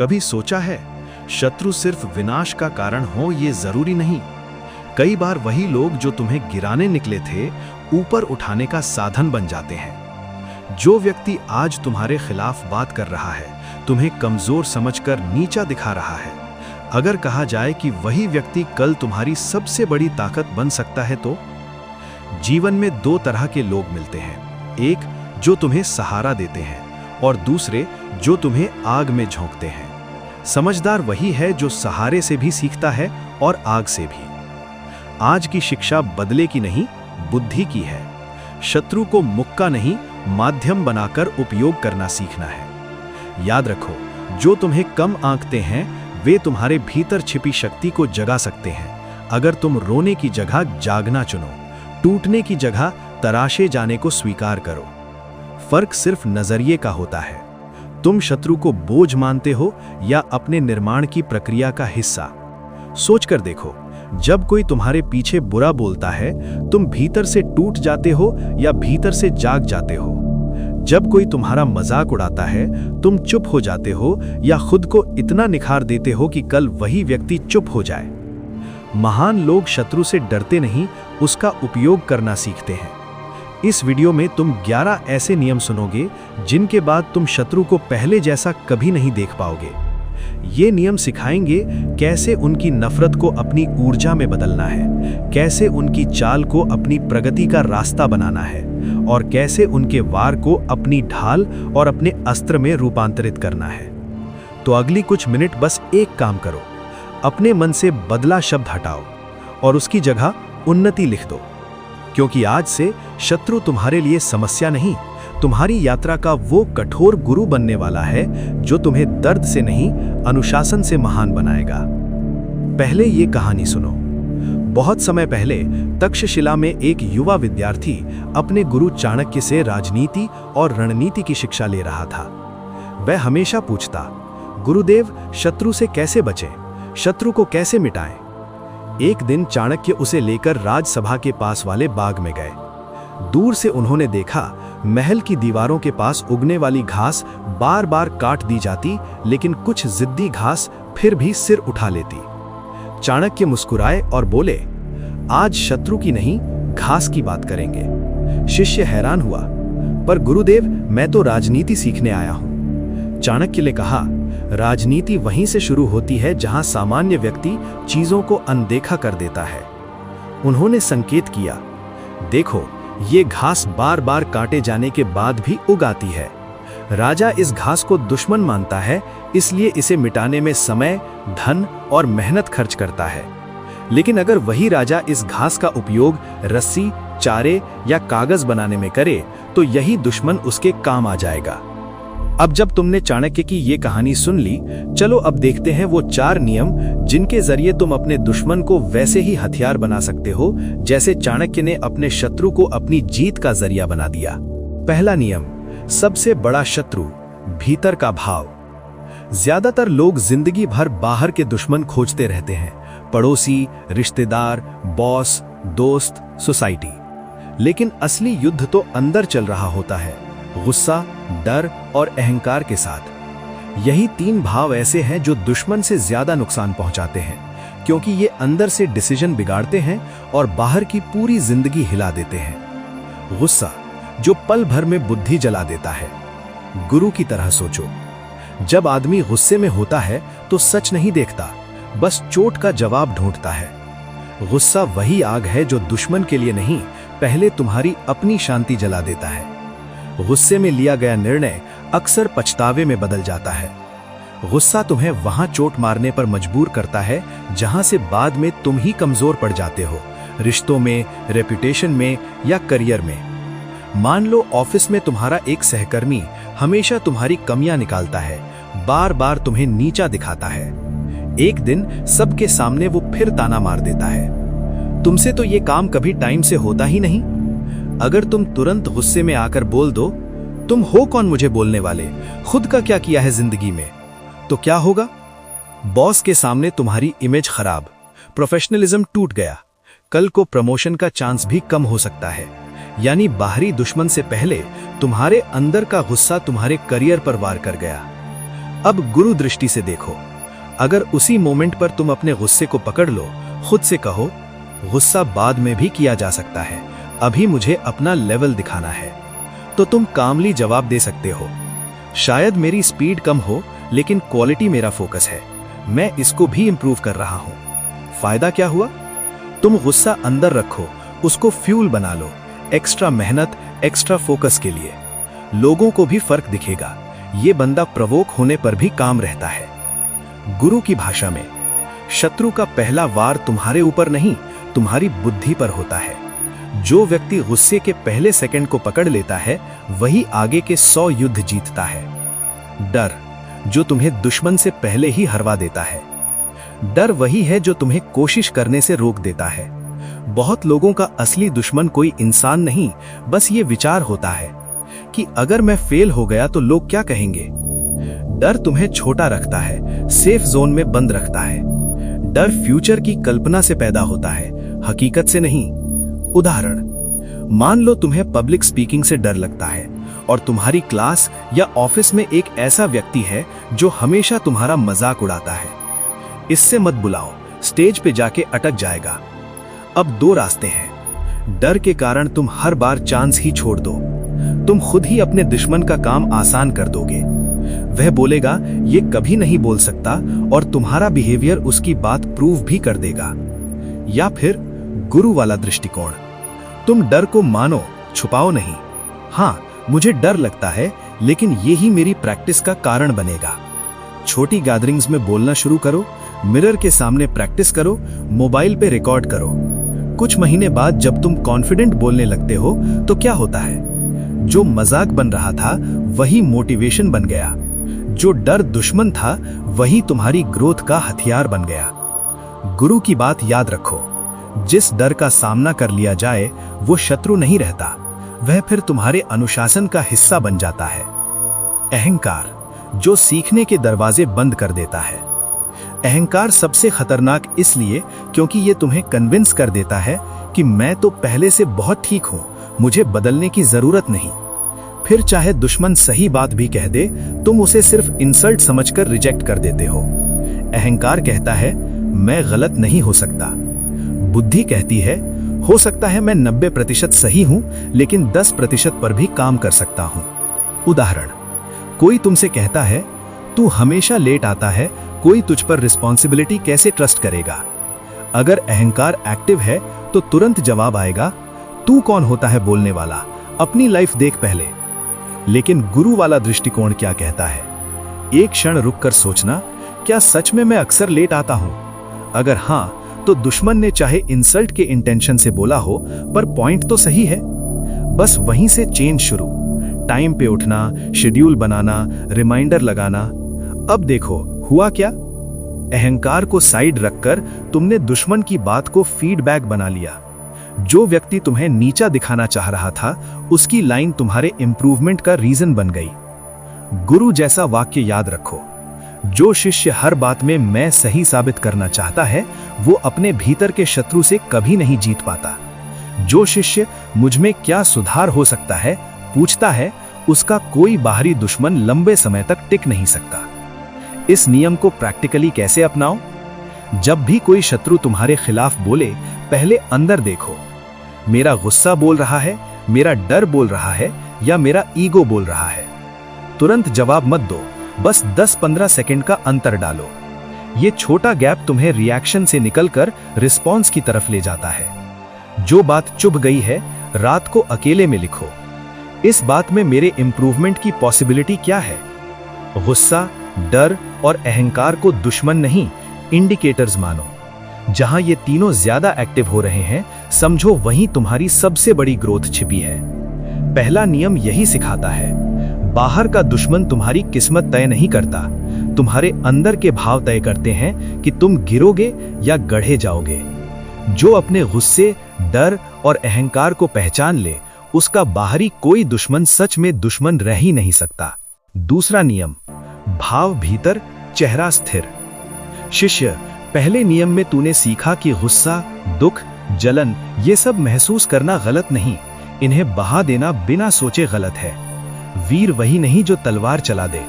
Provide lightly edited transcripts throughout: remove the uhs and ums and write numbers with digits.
कभी सोचा है, शत्रु सिर्फ विनाश का कारण हो ये जरूरी नहीं। कई बार वही लोग जो तुम्हें गिराने निकले थे, ऊपर उठाने का साधन बन जाते हैं। जो व्यक्ति आज तुम्हारे खिलाफ बात कर रहा है, तुम्हें कमजोर समझकर नीचा दिखा रहा है, अगर कहा जाए कि वही व्यक्ति कल तुम्हारी सबसे बड़ी ताकत बन सकता है तो? जीवन में दो तरह के लोग मिलते हैं, एक जो तुम्हें सहारा देते हैं और दूसरे जो तुम्हें आग में झोंकते हैं। समझदार वही है जो सहारे से भी सीखता है और आग से भी। आज की शिक्षा बदले की नहीं, बुद्धि की है। शत्रु को मुक्का नहीं, माध्यम बनाकर उपयोग करना सीखना है। याद रखो, जो तुम्हें कम आंकते हैं वे तुम्हारे भीतर छिपी शक्ति को जगा सकते हैं। अगर तुम रोने की जगह जागना चुनो, टूटने की जगह तराशे जाने को स्वीकार करो। फर्क सिर्फ नजरिए का होता है। तुम शत्रु को बोझ मानते हो या अपने निर्माण की प्रक्रिया का हिस्सा। सोचकर देखो, जब कोई तुम्हारे पीछे बुरा बोलता है, तुम भीतर से टूट जाते हो या भीतर से जाग जाते हो? जब कोई तुम्हारा मजाक उड़ाता है, तुम चुप हो जाते हो या खुद को इतना निखार देते हो कि कल वही व्यक्ति चुप हो जाए? महान लोग शत्रु से डरते नहीं, उसका उपयोग करना सीखते हैं। इस वीडियो में तुम 11 ऐसे नियम सुनोगे जिनके बाद तुम शत्रु को पहले जैसा कभी नहीं देख पाओगे। ये नियम सिखाएंगे कैसे उनकी नफरत को अपनी ऊर्जा में बदलना है, कैसे उनकी चाल को अपनी प्रगति का रास्ता बनाना है और कैसे उनके वार को अपनी ढाल और अपने अस्त्र में रूपांतरित करना है। तो अगली कुछ मिनट बस एक काम करो, अपने मन से बदला शब्द हटाओ और उसकी जगह उन्नति लिख दो। क्योंकि आज से शत्रु तुम्हारे लिए समस्या नहीं, तुम्हारी यात्रा का वो कठोर गुरु बनने वाला है जो तुम्हें दर्द से नहीं, अनुशासन से महान बनाएगा। पहले ये कहानी सुनो। बहुत समय पहले तक्षशिला में एक युवा विद्यार्थी अपने गुरु चाणक्य से राजनीति और रणनीति की शिक्षा ले रहा था। वह हमेशा पूछता, गुरुदेव, शत्रु से कैसे बचें? शत्रु को कैसे मिटाएं? एक दिन चाणक्य उसे लेकर राजसभा के पास वाले बाग में गए। दूर से उन्होंने देखा, महल की दीवारों के पास उगने वाली घास बार बार काट दी जाती, लेकिन कुछ जिद्दी घास फिर भी सिर उठा लेती। चाणक्य मुस्कुराए और बोले, आज शत्रु की नहीं, घास की बात करेंगे। शिष्य हैरान हुआ, पर गुरुदेव, मैं तो राजनीति सीखने आया हूं। चाणक्य ने कहा, राजनीति वहीं से शुरू होती है जहां सामान्य व्यक्ति चीजों को अनदेखा कर देता है। उन्होंने संकेत किया, देखो, ये घास बार बार काटे जाने के बाद भी उग आती है। राजा इस घास को दुश्मन मानता है, इसलिए इसे मिटाने में समय, धन और मेहनत खर्च करता है। लेकिन अगर वही राजा इस घास का उपयोग रस्सी, चारे या कागज बनाने में करे, तो यही दुश्मन उसके काम आ जाएगा। अब जब तुमने चाणक्य की ये कहानी सुन ली, चलो अब देखते हैं वो 4 नियम जिनके जरिए तुम अपने दुश्मन को वैसे ही हथियार बना सकते हो जैसे चाणक्य ने अपने शत्रु को अपनी जीत का जरिया बना दिया। पहला नियम, सबसे बड़ा शत्रु भीतर का भाव। ज्यादातर लोग जिंदगी भर बाहर के दुश्मन खोजते रहते हैं, पड़ोसी, रिश्तेदार, बॉस, दोस्त, सोसाइटी। लेकिन असली युद्ध तो अंदर चल रहा होता है, गुस्सा, डर और अहंकार के साथ। यही 3 भाव ऐसे हैं जो दुश्मन से ज्यादा नुकसान पहुंचाते हैं, क्योंकि ये अंदर से डिसीजन बिगाड़ते हैं और बाहर की पूरी जिंदगी हिला देते हैं। गुस्सा, जो पल भर में बुद्धि जला देता है। गुरु की तरह सोचो, जब आदमी गुस्से में होता है तो सच नहीं देखता, बस चोट का जवाब ढूंढता है। गुस्सा वही आग है जो दुश्मन के लिए नहीं, पहले तुम्हारी अपनी शांति जला देता है। गुस्से में लिया गया निर्णय अक्सर पछतावे में बदल जाता है। गुस्सा तुम्हें वहां चोट मारने पर मजबूर करता है जहां से बाद में तुम ही कमजोर पड़ जाते हो, रिश्तों में, रेपुटेशन में या करियर में। मान लो ऑफिस में तुम्हारा एक सहकर्मी हमेशा तुम्हारी कमियां निकालता है, बार बार तुम्हें नीचा दिखाता है। एक दिन सबके सामने वो फिर ताना मार देता है, तुमसे तो ये काम कभी टाइम से होता ही नहीं। अगर तुम तुरंत गुस्से में आकर बोल दो, तुम हो कौन मुझे बोलने वाले, खुद का क्या किया है जिंदगी में, तो क्या होगा? बॉस के सामने तुम्हारी इमेज खराब, प्रोफेशनलिज्म टूट गया, कल को प्रमोशन का चांस भी कम हो सकता है। यानी बाहरी दुश्मन से पहले तुम्हारे अंदर का गुस्सा तुम्हारे करियर पर वार कर गया। अब गुरु दृष्टि से देखो, अगर उसी मोमेंट पर तुम अपने गुस्से को पकड़ लो, खुद से कहो गुस्सा बाद में भी किया जा सकता है, अभी मुझे अपना लेवल दिखाना है, तो तुम कामली जवाब दे सकते हो, शायद मेरी स्पीड कम हो लेकिन क्वालिटी मेरा फोकस है, मैं इसको भी इंप्रूव कर रहा हूं। फायदा क्या हुआ? तुम गुस्सा अंदर रखो, उसको फ्यूल बना लो, एक्स्ट्रा मेहनत, एक्स्ट्रा फोकस के लिए। लोगों को भी फर्क दिखेगा, ये बंदा प्रवोक होने पर भी काम रहता है। गुरु की भाषा में शत्रु का पहला वार तुम्हारे ऊपर नहीं, तुम्हारी बुद्धि पर होता है। जो व्यक्ति गुस्से के पहले सेकंड को पकड़ लेता है, वही आगे के 100 युद्ध जीतता है। डर, जो तुम्हें दुश्मन से पहले ही हरवा देता है। डर वही है जो तुम्हें कोशिश करने से रोक देता है। बहुत लोगों का असली दुश्मन कोई इंसान नहीं, बस ये विचार होता है कि अगर मैं फेल हो गया तो लोग क्या कहेंगे। डर तुम्हें छोटा रखता है, सेफ जोन में बंद रखता है। डर फ्यूचर की कल्पना से पैदा होता है, हकीकत से नहीं। उदाहरण, मान लो तुम्हें पब्लिक स्पीकिंग से डर लगता है और तुम्हारी क्लास या ऑफिस में एक ऐसा व्यक्ति है जो हमेशा तुम्हारा मजाक उड़ाता है। इससे मत बुलाओ, स्टेज पे जाके अटक जाएगा। अब 2 रास्ते हैं। डर के कारण तुम हर बार चांस ही छोड़ दो, तुम खुद ही अपने दुश्मन का काम आसान कर दोगे। वह बोलेगा ये कभी नहीं बोल सकता और तुम्हारा बिहेवियर उसकी बात प्रूव भी कर देगा। या फिर गुरु वाला दृष्टिकोण, तुम डर को मानो, छुपाओ नहीं। हाँ, मुझे डर लगता है लेकिन यही मेरी प्रैक्टिस का कारण बनेगा। छोटी गैदरिंग्स में बोलना शुरू करो, मिरर के सामने प्रैक्टिस करो, मोबाइल पे रिकॉर्ड करो। कुछ महीने बाद जब तुम कॉन्फिडेंट बोलने लगते हो तो क्या होता है? जो मजाक बन रहा था वही मोटिवेशन बन गया। जो डर दुश्मन था वही तुम्हारी ग्रोथ का हथियार बन गया। गुरु की बात याद रखो, जिस डर का सामना कर लिया जाए वो शत्रु नहीं रहता, वह फिर तुम्हारे अनुशासन का हिस्सा बन जाता है। अहंकार, जो सीखने के दरवाजे बंद कर देता है। अहंकार सबसे खतरनाक इसलिए क्योंकि ये तुम्हें कन्विंस कर देता है कि मैं तो पहले से बहुत ठीक हूं, मुझे बदलने की जरूरत नहीं। फिर चाहे दुश्मन सही बात भी कह दे, तुम उसे सिर्फ इंसल्ट समझकर रिजेक्ट कर देते हो। अहंकार कहता है मैं गलत नहीं हो सकता। बुद्धि कहती है हो सकता है मैं 90% सही हूं, लेकिन 10% पर भी काम कर सकता हूं। उदाहरण, कोई तुमसे कहता है तू हमेशा लेट आता है, कोई तुझ पर रिस्पॉन्सिबिलिटी कैसे ट्रस्ट करेगा। अगर अहंकार एक्टिव है तो तुरंत जवाब आएगा तू कौन होता है बोलने वाला, अपनी लाइफ देख पहले। लेकिन गुरु वाला दृष्टिकोण क्या कहता है? एक क्षण रुककर सोचना, क्या सच में मैं अक्सर लेट आता हूं? अगर हां, तो दुश्मन ने चाहे इंसल्ट के इंटेंशन से बोला हो, पर पॉइंट तो सही है। बस वहीं से चेंज शुरू, टाइम पे उठना, शेड्यूल बनाना, रिमाइंडर लगाना। अब देखो हुआ क्या? अहंकार को साइड रखकर तुमने दुश्मन की बात को फीडबैक बना लिया। जो व्यक्ति तुम्हें नीचा दिखाना चाह रहा था, उसकी लाइन तुम्हारे इंप्रूवमेंट का रीजन बन गई। गुरु जैसा वाक्य याद रखो, जो शिष्य हर बात में मैं सही साबित करना चाहता है, वो अपने भीतर के शत्रु से कभी नहीं जीत पाता। जो शिष्य मुझ में क्या सुधार हो सकता है पूछता है, उसका कोई बाहरी दुश्मन लंबे समय तक टिक नहीं सकता। इस नियम को प्रैक्टिकली कैसे अपनाओ? जब भी कोई शत्रु तुम्हारे खिलाफ बोले, पहले अंदर देखो, मेरा गुस्सा बोल रहा है, मेरा डर बोल रहा है, या मेरा ईगो बोल रहा है। तुरंत जवाब मत दो, बस 10-15 सेकंड का अंतर डालो। ये छोटा गैप तुम्हें रिएक्शन से निकलकर रिस्पॉन्स की तरफ ले जाता है। जो बात चुभ गई है, रात को अकेले में लिखो, इस बात में मेरे इंप्रूवमेंट की पॉसिबिलिटी क्या है? गुस्सा, डर और अहंकार को दुश्मन नहीं, इंडिकेटर्स मानो। जहां ये तीनों ज्यादा एक्टिव हो रहे हैं, समझो वहीं तुम्हारी सबसे बड़ी ग्रोथ छिपी है। पहला नियम यही सिखाता है, बाहर का दुश्मन तुम्हारी किस्मत तय नहीं करता, तुम्हारे अंदर के भाव तय करते हैं कि तुम गिरोगे या गढ़े जाओगे। जो अपने गुस्से, डर और अहंकार को पहचान ले, उसका बाहरी कोई दुश्मन सच में दुश्मन रह ही नहीं सकता। दूसरा नियम, भाव भीतर, चेहरा स्थिर। शिष्य, पहले नियम में तूने सीखा कि गुस्सा, दुख, जलन ये सब महसूस करना गलत नहीं, इन्हें बहा देना बिना सोचे गलत है। वीर वही नहीं जो तलवार चला दे,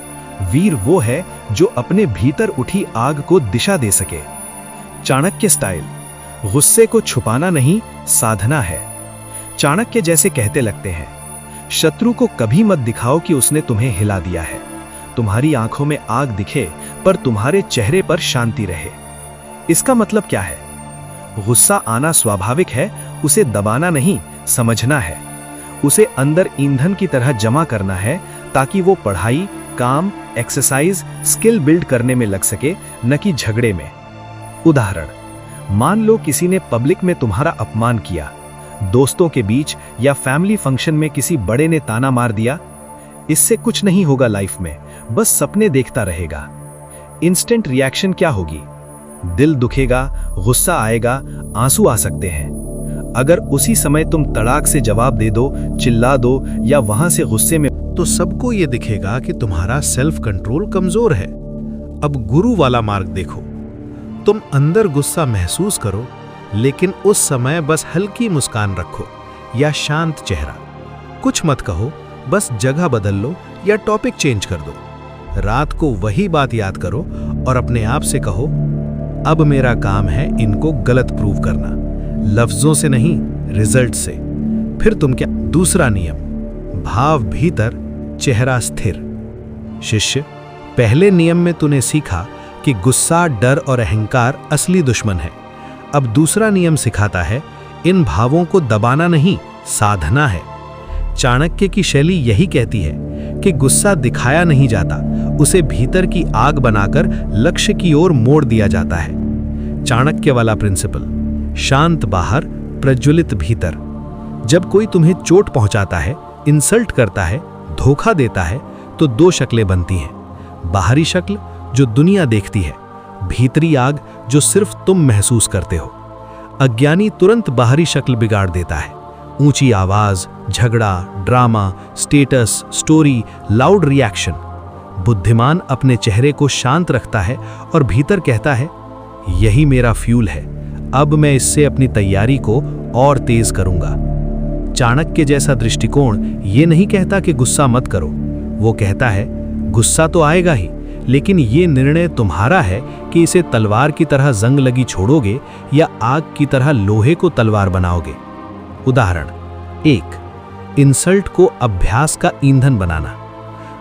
वीर वो है जो अपने भीतर उठी आग को दिशा दे सके। चाणक्य स्टाइल, गुस्से को छुपाना नहीं, साधना है। चाणक्य जैसे कहते लगते हैं, शत्रु को कभी मत दिखाओ कि उसने तुम्हें हिला दिया है। तुम्हारी आंखों में आग दिखे पर तुम्हारे चेहरे पर शांति रहे। इसका मतलब क्या है? गुस्सा आना स्वाभाविक है, उसे दबाना नहीं, समझना है। उसे अंदर ईंधन की तरह जमा करना है ताकि वो पढ़ाई, काम, एक्सरसाइज, स्किल बिल्ड करने में लग सके, न कि झगड़े में। उदाहरण, मान लो किसी ने पब्लिक में तुम्हारा अपमान किया, दोस्तों के बीच या फैमिली फंक्शन में किसी बड़े ने ताना मार दिया। इससे कुछ नहीं होगा लाइफ में, बस सपने देखता रहेगा। इंस्टेंट रिएक्शन क्या होगी? दिल दुखेगा, गुस्सा आएगा, आंसू आ सकते हैं। अगर उसी समय तुम तड़ाक से जवाब दे दो, चिल्ला दो या वहां से गुस्से में, तो सबको यह दिखेगा कि तुम्हारा सेल्फ कंट्रोल कमजोर है। अब गुरु वाला मार्ग देखो। तुम अंदर गुस्सा महसूस करो, लेकिन उस समय बस हल्की मुस्कान रखो या शांत चेहरा। कुछ मत कहो, बस जगह बदल लो या टॉपिक चेंज कर दो। रात को वही बात याद करो और अपने आप से कहो, अब मेरा काम है इनको गलत प्रूव करना। लफ्जों से नहीं, रिजल्ट से। फिर तुम क्या? दूसरा नियम, भाव भीतर, चेहरा स्थिर। शिष्य, पहले नियम में तूने सीखा कि गुस्सा, डर और अहंकार असली दुश्मन है। अब दूसरा नियम सिखाता है, इन भावों को दबाना नहीं, साधना है। चाणक्य की शैली यही कहती है कि गुस्सा दिखाया नहीं जाता, उसे भीतर की आग बनाकर लक्ष्य की ओर मोड़ दिया जाता है। चाणक्य वाला प्रिंसिपल, शांत बाहर, प्रज्वलित भीतर। जब कोई तुम्हें चोट पहुंचाता है, इंसल्ट करता है, धोखा देता है, तो दो शक्लें बनती हैं। बाहरी शक्ल जो दुनिया देखती है, भीतरी आग जो सिर्फ तुम महसूस करते हो। अज्ञानी तुरंत बाहरी शक्ल बिगाड़ देता है। ऊंची आवाज, झगड़ा, drama, status, story, loud reaction. बुद्धिमान अपने चेहरे को शांत रखता है और भीतर कहता है, यही मेरा फ्यूल है, अब मैं इससे अपनी तैयारी को और तेज करूंगा। चाणक्य जैसा दृष्टिकोण ये नहीं कहता कि गुस्सा मत करो, वो कहता है गुस्सा तो आएगा ही, लेकिन ये निर्णय तुम्हारा है कि इसे तलवार की तरह जंग लगी छोड़ोगे या आग की तरह लोहे को तलवार बनाओगे। उदाहरण 1, इंसल्ट को अभ्यास का ईंधन बनाना।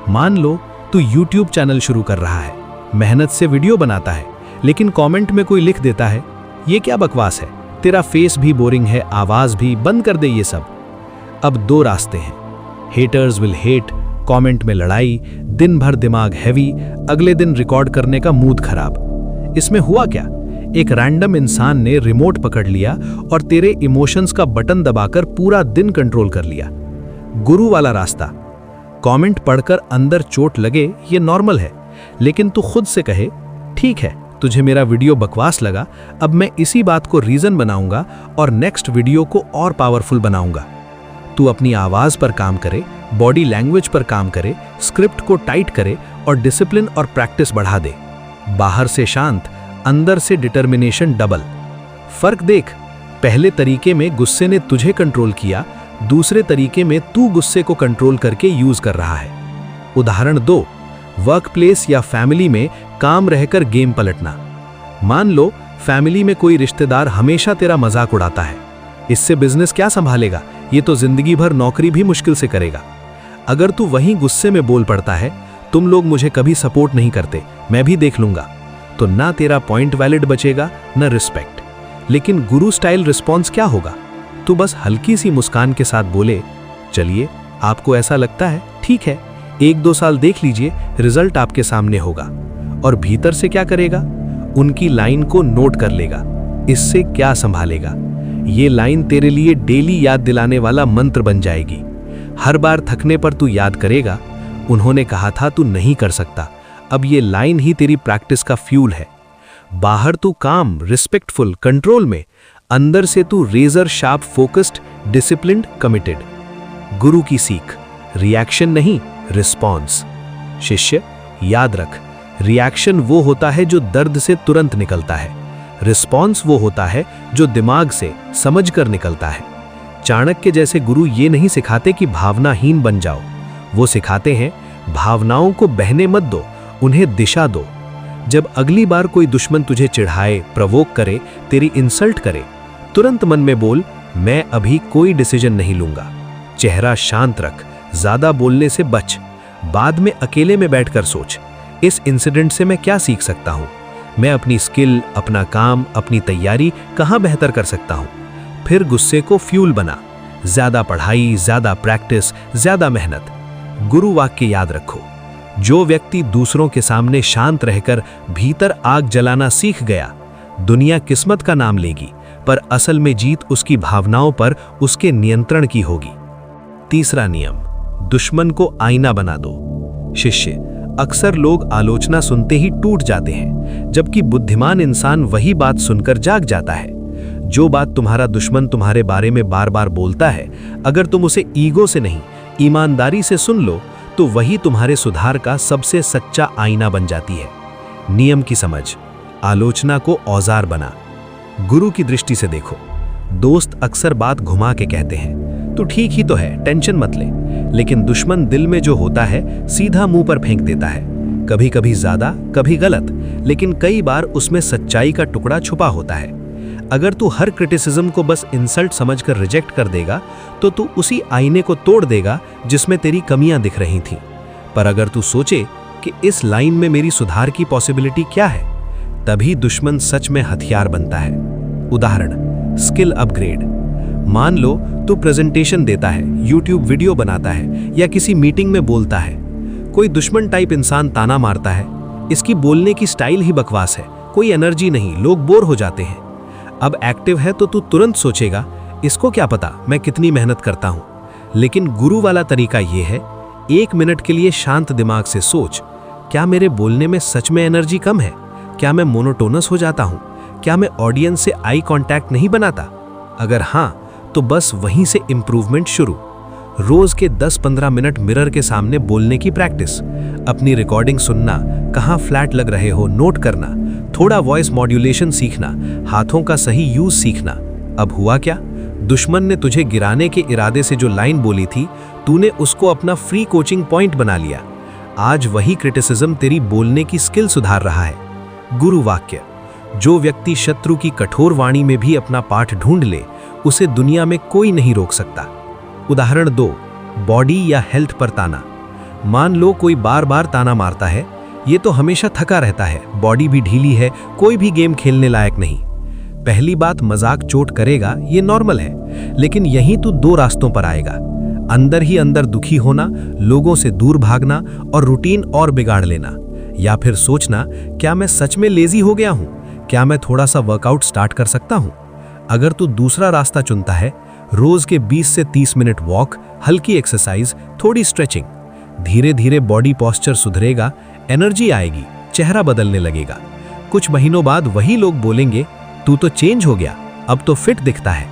मान लो तू YouTube चैनल शुरू कर रहा है, मेहनत से वीडियो बनाता है, लेकिन कमेंट में कोई लिख देता है, ये क्या बकवास है, तेरा फेस भी बोरिंग है, आवाज भी, बंद कर दे ये सब। अब दो रास्ते हैं, हेटर्स विल हेट, कमेंट में लड़ाई, दिन भर दिमाग हैवी, अगले दिन रिकॉर्ड करने का मूड खराब। इसमें हुआ क्या? एक रैंडम इंसान ने रिमोट पकड़ लिया और तेरे इमोशंस का बटन दबाकर पूरा दिन कंट्रोल कर लिया। गुरु वाला रास्ता, कमेंट पढ़कर अंदर चोट लगे ये नॉर्मल है, लेकिन तू खुद से कहे, ठीक है तुझे मेरा वीडियो बकवास लगा, अब मैं इसी बात को रीजन बनाऊंगा और नेक्स्ट वीडियो को और पावरफुल बनाऊंगा। तू अपनी आवाज पर काम करे, बॉडी लैंग्वेज पर काम करे, स्क्रिप्ट को टाइट करे और डिसिप्लिन और प्रैक्टिस बढ़ा दे। बाहर से शांत, अंदर से डिटर्मिनेशन डबल। फर्क देख, पहले तरीके में गुस्से ने तुझे कंट्रोल किया, दूसरे तरीके में तू गुस्से को कंट्रोल करके यूज कर रहा है। उदाहरण 2, वर्क प्लेस या फैमिली में काम रहकर गेम पलटना। मान लो फैमिली में कोई रिश्तेदार हमेशा तेरा मजाक उड़ाता है, इससे बिजनेस क्या संभालेगा, ये तो जिंदगी भर नौकरी भी मुश्किल से करेगा। अगर तू वहीं गुस्से में बोल पड़ता है, तुम लोग मुझे कभी सपोर्ट नहीं करते, मैं भी देख लूंगा, तो ना तेरा पॉइंट वैलिड बचेगा न रिस्पेक्ट। लेकिन गुरु स्टाइल रिस्पॉन्स क्या होगा? तू बस हल्की सी मुस्कान के साथ बोले, चलिए आपको ऐसा लगता है, ठीक है, 1-2 साल देख लीजिए, रिजल्ट आपके सामने होगा। और भीतर से क्या करेगा? उनकी लाइन को नोट कर लेगा, इससे क्या संभालेगा। ये लाइन तेरे लिए डेली याद दिलाने वाला मंत्र बन जाएगी। हर बार थकने पर तू याद करेगा, उन्होंने कहा था तू नहीं कर सकता। अब ये लाइन ही तेरी प्रैक्टिस का फ्यूल है। बाहर तू काम, रिस्पेक्टफुल, कंट्रोल में, अंदर से तू razor sharp, focused, disciplined, committed. गुरु की सीख, रिएक्शन नहीं, रिस्पॉन्स। शिष्य, याद रख, रिएक्शन वो होता है जो दर्द से तुरंत निकलता है, रिस्पॉन्स वो होता है जो दिमाग से समझकर निकलता है। चाणक्य जैसे गुरु ये नहीं सिखाते कि भावनाहीन बन जाओ, वो सिखाते हैं भावनाओं को बहने मत दो, उन्हें दिशा दो। जब अगली बार कोई दुश्मन तुझे चिढ़ाए, प्रवोक करे, तेरी इंसल्ट करे, तुरंत मन में बोल, मैं अभी कोई डिसीजन नहीं लूंगा। चेहरा शांत रख, ज्यादा बोलने से बच। बाद में अकेले में बैठकर सोच, इस इंसिडेंट से मैं क्या सीख सकता हूं? मैं अपनी स्किल, अपना काम, अपनी तैयारी कहां बेहतर कर सकता हूं? फिर गुस्से को फ्यूल बना। ज्यादा पढ़ाई, ज्यादा प्रैक्टिस, ज्यादा मेहनत। गुरु वाक्य याद रखो, जो व्यक्ति दूसरों के सामने शांत रहकर भीतर आग जलाना सीख गया, दुनिया किस्मत का नाम लेगी, पर असल में जीत उसकी भावनाओं पर, उसके नियंत्रण की होगी। तीसरा नियम, दुश्मन को आईना बना दो। शिष्य, अक्सर लोग आलोचना सुनते ही टूट जाते हैं, जबकि बुद्धिमान इंसान वही बात सुनकर जाग जाता है। जो बात तुम्हारा दुश्मन तुम्हारे बारे में बार बार बोलता है, अगर तुम उसे ईगो से नहीं, ईमानदारी से सुन लो, तो वही तुम्हारे सुधार का सबसे सच्चा आईना बन जाती है। नियम की समझ, आलोचना को औजार बना। गुरु की दृष्टि से देखो, दोस्त अक्सर बात घुमा के कहते हैं, तू ठीक ही तो है, टेंशन मत ले। लेकिन दुश्मन दिल में जो होता है सीधा मुंह पर फेंक देता है। कभी कभी ज्यादा, कभी गलत, लेकिन कई बार उसमें सच्चाई का टुकड़ा छुपा होता है। अगर तू हर क्रिटिसिज्म को बस इंसल्ट समझकर रिजेक्ट कर देगा, तो तू उसी आईने को तोड़ देगा जिसमें तेरी कमियां दिख रही थीं। पर अगर तू सोचे कि इस लाइन में मेरी सुधार की पॉसिबिलिटी क्या है, तभी दुश्मन सच में हथियार बनता है। उदाहरण, स्किल अपग्रेड। मान लो तू प्रेजेंटेशन देता है, यूट्यूब वीडियो बनाता है या किसी मीटिंग में बोलता है। कोई दुश्मन टाइप इंसान ताना मारता है, इसकी बोलने की स्टाइल ही बकवास है, कोई एनर्जी नहीं, लोग बोर हो जाते हैं। अब एक्टिव है तो तू तुरंत सोचेगा, इसको क्या पता मैं कितनी मेहनत करता हूं। लेकिन गुरु वाला तरीका यह है, 1 मिनट के लिए शांत दिमाग से सोच, क्या मेरे बोलने में सच में एनर्जी कम है? क्या मैं मोनोटोनस हो जाता हूं? क्या मैं ऑडियंस से आई कांटेक्ट नहीं बनाता? अगर हां, तो बस वहीं से इंप्रूवमेंट शुरू। रोज के 10-15 मिनट मिरर के सामने बोलने की प्रैक्टिस, अपनी रिकॉर्डिंग सुनना, कहां फ्लैट लग रहे हो नोट करना, थोड़ा वॉइस मॉड्यूलेशन सीखना, हाथों का सही यूज सीखना। अब हुआ क्या? दुश्मन ने तुझे गिराने के इरादे से जो लाइन बोली थी, तूने उसको अपना फ्री कोचिंग पॉइंट बना लिया। आज वही क्रिटिसिज्म तेरी बोलने की स्किल सुधार रहा है। गुरु वाक्य, जो व्यक्ति शत्रु की कठोर वाणी में भी अपना पाठ ढूंढ ले, उसे दुनिया में कोई नहीं रोक सकता। उदाहरण 2, बॉडी या हेल्थ पर ताना। मान लो कोई बार बार ताना मारता है, ये तो हमेशा थका रहता है, बॉडी भी ढीली है, कोई भी गेम खेलने लायक नहीं। पहली बात, मजाक चोट करेगा, ये नॉर्मल है, लेकिन यहीं तू 2 रास्तों पर आएगा। अंदर ही अंदर दुखी होना, लोगों से दूर भागना और रूटीन और बिगाड़ लेना। या फिर सोचना, क्या मैं सच में लेजी हो गया हूं? क्या मैं थोड़ा सा वर्कआउट स्टार्ट कर सकता हूं? अगर तू दूसरा रास्ता चुनता है, रोज के 20 से 30 मिनट वॉक, हल्की एक्सरसाइज, थोड़ी स्ट्रेचिंग, धीरे धीरे बॉडी पोस्चर सुधरेगा, एनर्जी आएगी, चेहरा बदलने लगेगा। कुछ महीनों बाद वही लोग बोलेंगे, तू तो चेंज हो गया, अब तो फिट दिखता है।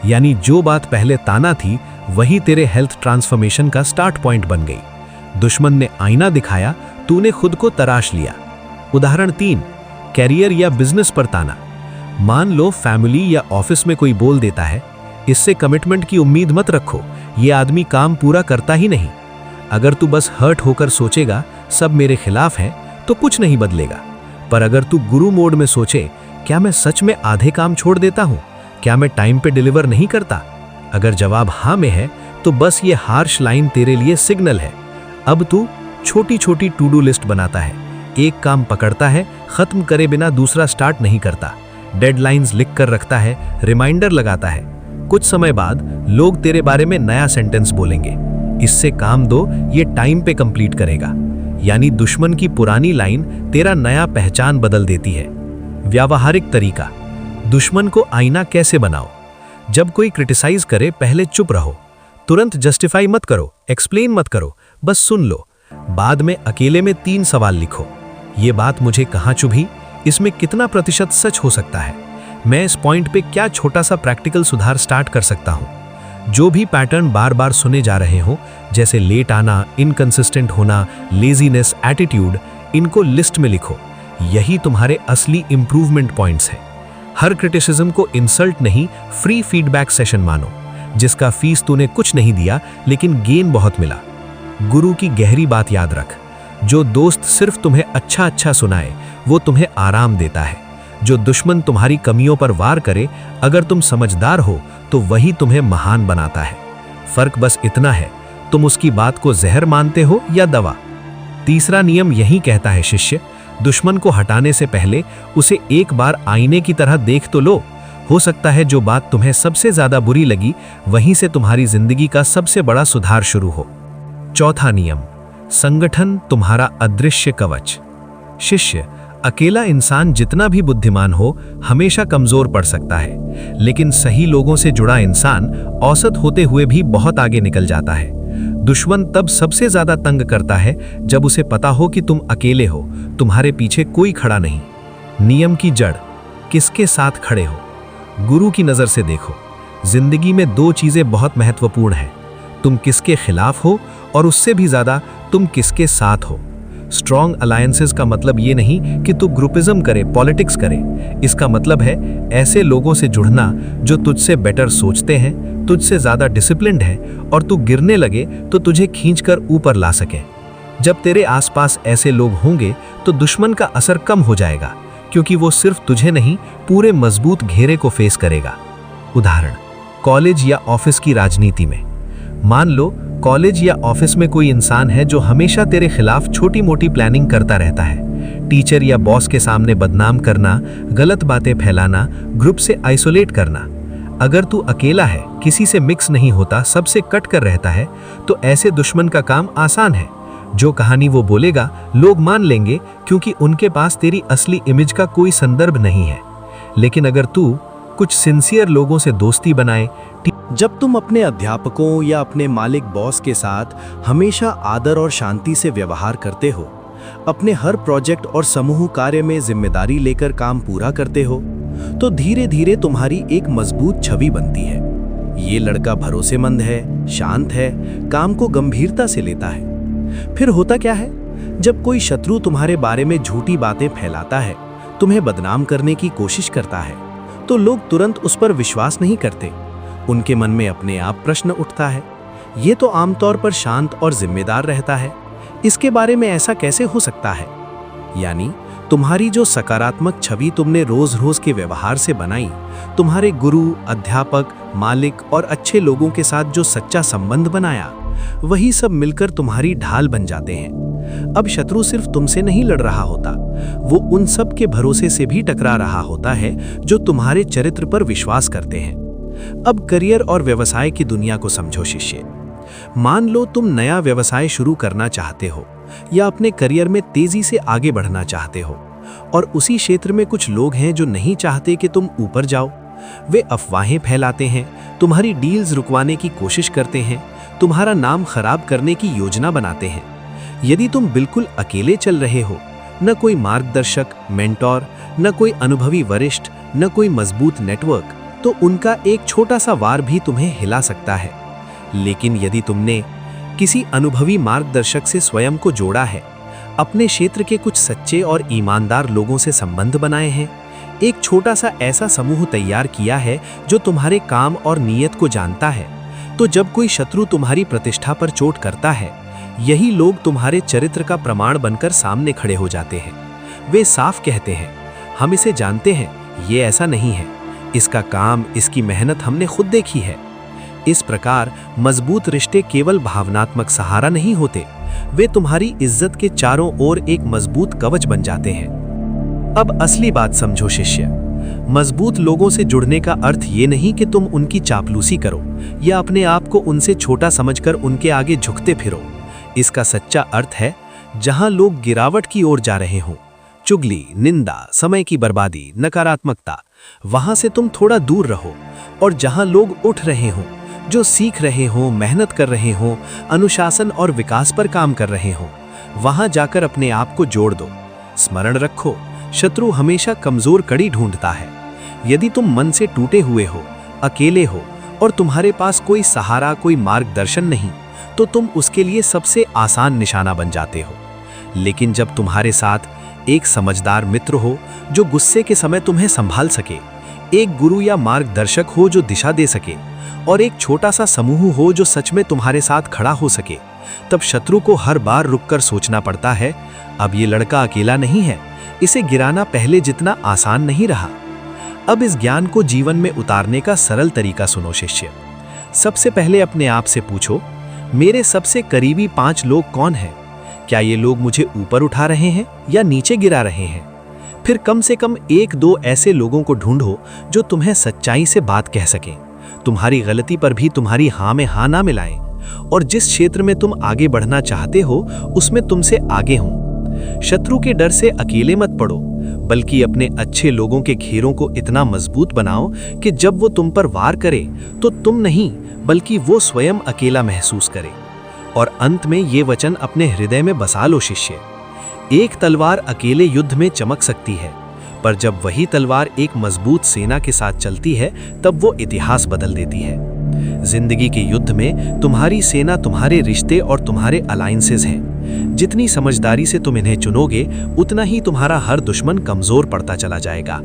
यानी जो बात पहले ताना थी, वही तेरे हेल्थ ट्रांसफॉर्मेशन का स्टार्ट पॉइंट बन गई। दुश्मन ने आईना दिखाया, तूने खुद को तराश लिया। उदाहरण 3, कैरियर या बिजनेस पर ताना। मान लो फैमिली या ऑफिस में कोई बोल देता है, इससे कमिटमेंट की उम्मीद मत रखो, ये आदमी काम पूरा करता ही नहीं। अगर तू बस हर्ट होकर सोचेगा, सब मेरे खिलाफ है, तो कुछ नहीं बदलेगा। पर अगर तू गुरु मोड में सोचे, क्या मैं सच में आधे काम छोड़ देता हूं? क्या मैं टाइम पे डिलीवर नहीं करता? अगर जवाब हाँ में है, तो बस ये हार्श लाइन तेरे लिए सिग्नल है। अब तू छोटी छोटी टू डू लिस्ट बनाता है, एक काम पकड़ता है, खत्म करे बिना दूसरा स्टार्ट नहीं करता, डेडलाइंस लिख कर रखता है, रिमाइंडर लगाता है। कुछ समय बाद लोग तेरे बारे में नया सेंटेंस बोलेंगे, इससे काम दो, ये टाइम पे कंप्लीट करेगा। यानी दुश्मन की पुरानी लाइन तेरा नया पहचान बदल देती है। व्यावहारिक तरीका, दुश्मन को आईना कैसे बनाओ? जब कोई क्रिटिसाइज करे, पहले चुप रहो, तुरंत जस्टिफाई मत करो, एक्सप्लेन मत करो, बस सुन लो। बाद में अकेले में 3 सवाल लिखो। ये बात मुझे कहाँ चुभी? इसमें कितना प्रतिशत सच हो सकता है? मैं इस पॉइंट पे क्या छोटा सा प्रैक्टिकल सुधार स्टार्ट कर सकता हूँ? जो भी पैटर्न बार बार सुने जा रहे हो, जैसे लेट आना, इनकंसिस्टेंट होना, लेजीनेस, एटीट्यूड, इनको लिस्ट में लिखो। यही तुम्हारे असली इंप्रूवमेंट पॉइंट्स हैं। हर क्रिटिसिज्म को इंसल्ट नहीं, फ्री फीडबैक सेशन मानो, जिसका फीस तूने कुछ नहीं दिया, लेकिन गेन बहुत मिला। गुरु की गहरी बात याद रख, जो दोस्त सिर्फ तुम्हें अच्छा अच्छा सुनाए वो तुम्हें आराम देता है। जो दुश्मन तुम्हारी कमियों पर वार करे, अगर तुम समझदार हो तो वही तुम्हें महान बनाता है। फर्क बस इतना है, तुम उसकी बात को जहर मानते हो या दवा। तीसरा नियम यही कहता है शिष्य, दुश्मन को हटाने से पहले उसे एक बार आईने की तरह देख तो लो। हो सकता है जो बात तुम्हें सबसे ज्यादा बुरी लगी वहीं से तुम्हारी जिंदगी का सबसे बड़ा सुधार शुरू हो। चौथा नियम, संगठन तुम्हारा अदृश्य कवच। शिष्य, अकेला इंसान जितना भी बुद्धिमान हो हमेशा कमजोर पड़ सकता है, लेकिन सही लोगों से जुड़ा इंसान औसत होते हुए भी बहुत आगे निकल जाता है। दुश्मन तब सबसे ज्यादा तंग करता है जब उसे पता हो कि तुम अकेले हो, तुम्हारे पीछे कोई खड़ा नहीं। नियम की जड़, किसके साथ खड़े हो। गुरु की नजर से देखो, जिंदगी में दो चीजें बहुत महत्वपूर्ण हैं, तुम किसके खिलाफ हो और उससे भी ज्यादा तुम किसके साथ हो। स्ट्रॉन्ग अलायंसेस का मतलब ये नहीं कि तू ग्रुपिज्म करे, पॉलिटिक्स करे। इसका मतलब है ऐसे लोगों से जुड़ना जो तुझसे बेटर सोचते हैं, तुझसे ज्यादा डिसिप्लिन्ड है और तू गिरने लगे तो तुझे खींचकर ऊपर ला सके। जब तेरे आसपास ऐसे लोग होंगे तो दुश्मन का असर कम हो जाएगा, क्योंकि वो सिर्फ तुझे नहीं पूरे मजबूत घेरे को फेस करेगा। उदाहरण, कॉलेज या ऑफिस की राजनीति में। मान लो कॉलेज या ऑफिस में कोई इंसान है जो हमेशा तेरे खिलाफ छोटी मोटी प्लानिंग करता रहता है। टीचर या बॉस के सामने बदनाम करना, गलत बातें फैलाना, ग्रुप से आइसोलेट करना। अगर तू अकेला है, किसी से मिक्स नहीं होता, सबसे कट कर रहता है, तो ऐसे दुश्मन का काम आसान है। जो कहानी वो बोलेगा लोग मान लेंगे, क्योंकि उनके पास तेरी असली इमेज का कोई संदर्भ नहीं है। लेकिन अगर तू कुछ सिंसियर लोगों से दोस्ती बनाए, जब तुम अपने अध्यापकों या अपने मालिक बॉस के साथ हमेशा आदर और शांति से व्यवहार करते हो, अपने हर प्रोजेक्ट और समूह कार्य में जिम्मेदारी लेकर काम पूरा करते हो, तो धीरे धीरे तुम्हारी एक मजबूत छवि बनती है। ये लड़का भरोसेमंद है, शांत है, काम को गंभीरता से लेता है। फिर होता क्या है, जब कोई शत्रु तुम्हारे बारे में झूठी बातें फैलाता है, तुम्हें बदनाम करने की कोशिश करता है, तो लोग तुरंत उस पर विश्वास नहीं करते। उनके मन में अपने आप प्रश्न उठता है, ये तो आमतौर पर शांत और जिम्मेदार रहता है, इसके बारे में ऐसा कैसे हो सकता है। यानी तुम्हारी जो सकारात्मक छवि तुमने रोज रोज के व्यवहार से बनाई, तुम्हारे गुरु, अध्यापक, मालिक और अच्छे लोगों के साथ जो सच्चा संबंध बनाया, वही सब मिलकर तुम्हारी ढाल बन जाते हैं। अब शत्रु सिर्फ तुमसे नहीं लड़ रहा होता, वो उन सब के भरोसे से भी टकरा रहा होता है जो तुम्हारे चरित्र पर विश्वास करते हैं। अब करियर और व्यवसाय की दुनिया को समझो शिष्य। मान लो तुम नया व्यवसाय शुरू करना चाहते हो या अपने करियर में तेजी से आगे बढ़ना चाहते हो, और उसी क्षेत्र में कुछ लोग हैं जो नहीं चाहते कि तुम ऊपर जाओ। वे अफवाहें फैलाते हैं, तुम्हारी डील्स रुकवाने की कोशिश करते हैं, तुम्हारा नाम खराब करने की योजना बनाते हैं। यदि तुम बिल्कुल अकेले चल रहे हो, न कोई मार्गदर्शक, मेंटोर, न कोई अनुभवी वरिष्ठ, न कोई मजबूत नेटवर्क, तो उनका एक छोटा सा वार भी तुम्हें हिला सकता है। लेकिन यदि तुमने किसी अनुभवी मार्गदर्शक से स्वयं को जोड़ा है, अपने क्षेत्र के कुछ सच्चे और ईमानदार लोगों से संबंध बनाए हैं, एक छोटा सा ऐसा समूह तैयार किया है जो तुम्हारे काम और नीयत को जानता है, तो जब कोई शत्रु तुम्हारी प्रतिष्ठा पर चोट करता है, यही लोग तुम्हारे चरित्र का प्रमाण बनकर सामने खड़े हो जाते हैं। वे साफ कहते हैं, हम इसे जानते हैं, ये ऐसा नहीं है, इसका काम, इसकी मेहनत हमने खुद देखी है। इस प्रकार मजबूत रिश्ते केवल भावनात्मक सहारा नहीं होते, वे तुम्हारी इज्जत के चारों ओर एक मजबूत कवच बन जाते हैं। अब असली बात समझो शिष्य, मजबूत लोगों से जुड़ने का अर्थ ये नहीं कि तुम उनकी चापलूसी करो या अपने आप को उनसे छोटा समझकर उनके आगे झुकते फिरो। इसका सच्चा अर्थ है, जहां लोग गिरावट की ओर जा रहे हों, चुगली, निंदा, समय की बर्बादी, नकारात्मकता, वहां से तुम थोड़ा दूर रहो, और जहां लोग उठ रहे हों, जो सीख रहे हों, मेहनत कर रहे हों, अनुशासन और विकास पर काम कर रहे हों, वहां जाकर अपने आप को जोड़ दो। स्मरण रखो, शत्रु हमेशा कमजोर कड़ी ढूंढता है। यदि तुम मन से टूटे हुए हो, अकेले हो और तुम्हारे पास कोई सहारा, कोई मार्गदर्शन नहीं, तो तुम उसके लिए सबसे आसान निशाना बन जाते हो। लेकिन जब तुम्हारे साथ एक समझदार मित्र हो जो गुस्से के समय तुम्हें संभाल सके, एक गुरु या मार्गदर्शक हो जो दिशा दे सके, और एक छोटा सा समूह हो जो सच में तुम्हारे साथ खड़ा हो सके, तब शत्रु को हर बार रुककर सोचना पड़ता है, अब ये लड़का अकेला नहीं है, इसे गिराना पहले जितना आसान नहीं रहा। अब इस ज्ञान को जीवन में उतारने का सरल तरीका सुनो शिष्य। सबसे पहले अपने आप से पूछो, मेरे सबसे करीबी 5 लोग कौन हैं? क्या ये लोग मुझे ऊपर उठा रहे हैं या नीचे गिरा रहे हैं? फिर कम से कम 1-2 ऐसे लोगों को ढूंढो जो तुम्हें सच्चाई से बात कह सकें, तुम्हारी गलती पर भी तुम्हारी हाँ में हाँ ना मिलाएं, और जिस क्षेत्र में तुम आगे बढ़ना चाहते हो उसमें तुमसे आगे हों। शत्रु के डर से अकेले मत पड़ो, बल्कि अपने अच्छे लोगों के घेरों को इतना मजबूत बनाओ कि जब वो तुम पर वार करे तो तुम नहीं बल्कि वो स्वयं अकेला महसूस करे। और अंत में ये वचन अपने हृदय में बसा लो शिष्य, एक तलवार अकेले युद्ध में चमक सकती है, पर जब वही तलवार एक मजबूत सेना के साथ चलती है तब वो इतिहास बदल देती है। जिंदगी के युद्ध में तुम्हारी सेना तुम्हारे रिश्ते और तुम्हारे अलायंसेस हैं। जितनी समझदारी से तुम इन्हें चुनोगे, उतना ही तुम्हारा हर दुश्मन कमजोर पड़ता चला जाएगा।